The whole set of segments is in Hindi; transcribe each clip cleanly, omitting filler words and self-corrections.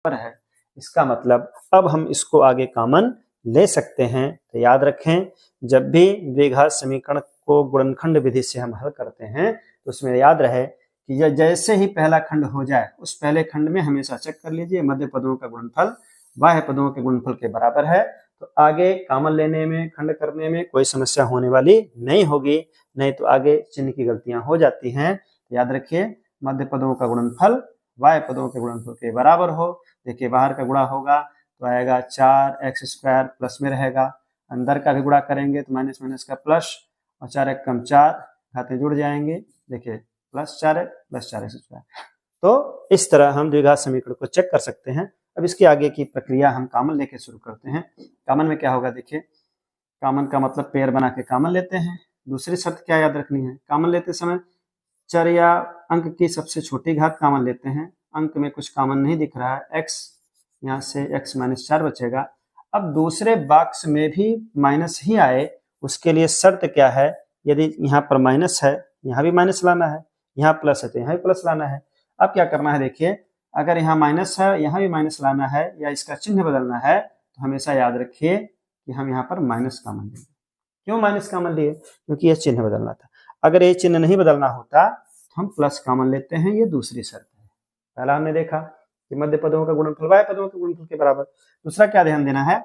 पर है। इसका मतलब अब हम इसको आगे कॉमन ले सकते हैं। तो याद रखें, जब भी द्विघात समीकरण को गुणनखंड विधि से हम हल करते हैं तो उसमें याद रहे कि जैसे ही पहला खंड हो जाए उस पहले खंड में हमेशा चेक कर लीजिए मध्य पदों का गुणनफल बाह्य पदों के गुणनफल के बराबर है। तो आगे कॉमन लेने में, खंड करने में कोई समस्या होने वाली नहीं होगी, नहीं तो आगे चिन्ह की गलतियां हो जाती हैं। याद रखिए, मध्य पदों का गुणनफल बाह्य पदों के गुणनफल के बराबर हो। देखिए बाहर का गुणा होगा तो आएगा 4x² प्लस में रहेगा, अंदर का भी गुणा करेंगे तो माइनस माइनस का प्लस, और 4 कम 4 घातें जुड़ जाएंगे। देखिए प्लस 4x प्लस 4x²। तो इस तरह हम द्विघात समीकरण को चेक कर सकते हैं। अब इसके आगे की प्रक्रिया हम कॉमन लेके शुरू करते हैं। कॉमन में क्या होगा, देखिए कॉमन का मतलब पेयर बना के कॉमन लेते हैं। दूसरी शर्त क्या याद रखनी है, कॉमन लेते समय चर या अंक की सबसे छोटी घात कॉमन लेते हैं। अंक में कुछ कॉमन नहीं दिख रहा है, x, यहाँ से x-4 बचेगा। अब दूसरे बॉक्स में भी माइनस ही आए, उसके लिए शर्त क्या है, यदि यहाँ पर माइनस है यहाँ भी माइनस लाना है, यहाँ प्लस है तो यहाँ भी प्लस लाना है। अब क्या करना है, देखिए अगर यहाँ माइनस है यहाँ भी माइनस लाना है या इसका चिन्ह बदलना है तो हमेशा याद रखिए कि हम यहाँ पर माइनस कॉमन लेंगे। क्यों माइनस कॉमन लिए, क्योंकि यह चिन्ह बदलना था। अगर ये चिन्ह नहीं बदलना होता तो हम प्लस कॉमन लेते हैं, ये दूसरी शर्त है। पहला हमने देखा कि मध्य पदों का गुणनफल बाह्य पदों के गुणनफल के बराबर। दूसरा क्या ध्यान देना है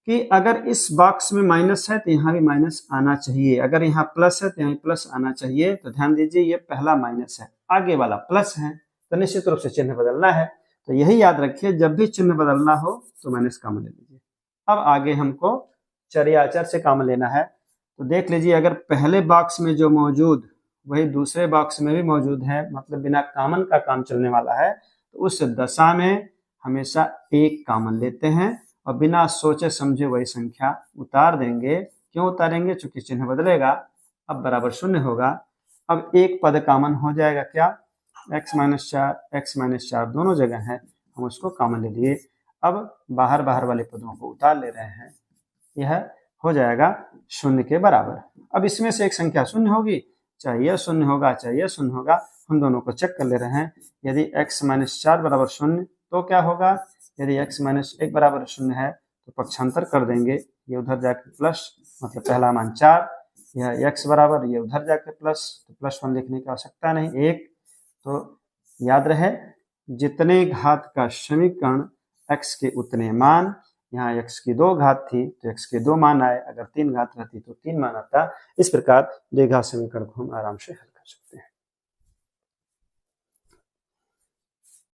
कि अगर इस बॉक्स में माइनस है तो यहाँ भी माइनस आना चाहिए, अगर यहाँ प्लस है तो यहाँ प्लस आना चाहिए। तो ध्यान दीजिए ये पहला माइनस है, आगे वाला प्लस है, तो निश्चित रूप से चिन्ह बदलना है। तो यही याद रखिए, जब भी चिन्ह बदलना हो तो माइनस कॉमन ले लीजिए। अब आगे हमको चर या अचर से कॉमन लेना है। तो देख लीजिए अगर पहले बॉक्स में जो मौजूद वही दूसरे बॉक्स में भी मौजूद है, मतलब बिना कॉमन का काम चलने वाला है, तो उस दशा में हमेशा एक कॉमन लेते हैं और बिना सोचे समझे वही संख्या उतार देंगे। क्यों उतारेंगे, चूंकि चिन्ह बदलेगा, अब बराबर 0 होगा। अब एक पद कॉमन हो जाएगा, क्या, x-4 दोनों जगह है, हम उसको कॉमन ले लिए। अब बाहर वाले पदों को उतार ले रहे हैं, यह हो जाएगा 0 के बराबर। अब इसमें से एक संख्या 0 होगी, चाहे यह 0 होगा चाहे यह 0 होगा, हम दोनों को चेक कर ले रहे हैं। यदि x-4 बराबर 0 तो क्या होगा, यदि x-1 बराबर 0 है तो पक्षांतर कर देंगे, ये उधर जाके प्लस, मतलब पहला मान 4, यह x बराबर, ये उधर जाके प्लस, तो +1 लिखने की आवश्यकता नहीं, 1। तो याद रहे, जितने घात का समीकरण x के उतने मान। यहाँ x की 2 घात थी तो x के 2 मान आए, अगर 3 घात रहती तो 3 मान आता। इस प्रकार द्विघात समीकरण को हम आराम से हल कर सकते हैं।